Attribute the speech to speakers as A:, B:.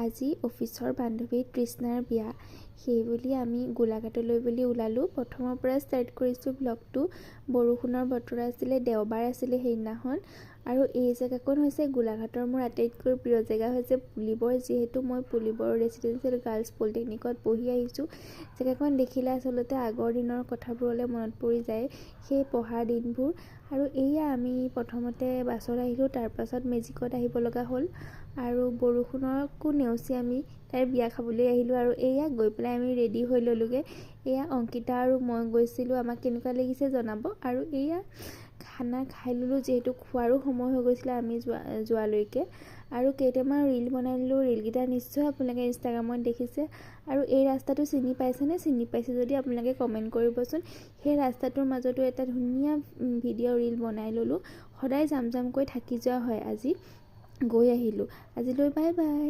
A: আজি অফিচৰ বান্ধৱী তৃষ্ণাৰ বিয়া, সেইবুলি আমি গোলাঘাটলৈ বুলি ওলালোঁ। প্ৰথমৰ পৰা ষ্টাৰ্ট কৰিছোঁ ব্লগটো। বৰষুণৰ বতৰ আছিলে, দেওবাৰ আছিলে সেইদিনাখন। আৰু এই জেগাকণ হৈছে গোলাঘাটৰ মোৰ আটাইতকৈ প্ৰিয় জেগা হৈছে পুলিবৰ, যিহেতু মই পুলিবৰ ৰেচিডেঞ্চিয়েল গাৰ্লছ পলিটেকনিকত পঢ়ি আহিছোঁ। জেগাখন দেখিলে আচলতে আগৰ দিনৰ কথাবোৰলৈ মনত পৰি যায়, সেই পঢ়াৰ দিনবোৰ। আৰু এয়া আমি প্ৰথমতে বাছত আহিলোঁ, তাৰপাছত মেজিকত আহিব লগা হ'ল। আৰু বৰষুণকো নেওচি আমি তাইৰ বিয়া খাবলৈ আহিলোঁ। আৰু এয়া গৈ পেলাই আমি ৰেডি হৈ ল'লোগৈ। এয়া অংকিতা আৰু মই গৈছিলোঁ, আমাক কেনেকুৱা লাগিছে জনাব। আৰু এয়া খানা খাই ল'লোঁ, যিহেতু খোৱাৰো সময় হৈ গৈছিলে আমি যোৱালৈকে। আৰু কেইটামান ৰীল বনাই ল'লোঁ, ৰীলকেইটা নিশ্চয় আপোনালোকে ইনষ্টাগ্ৰামত দেখিছে। আৰু এই ৰাস্তাটো চিনি পাইছেনে? চিনি পাইছে যদি আপোনালোকে কমেণ্ট কৰিবচোন। সেই ৰাস্তাটোৰ মাজতো এটা ধুনীয়া ভিডিঅ' ৰীল বনাই ল'লোঁ। সদায় যাম যামকৈ থাকি যোৱা হয়, আজি গৈ আহিলোঁ। আজিলৈ বাই বাই।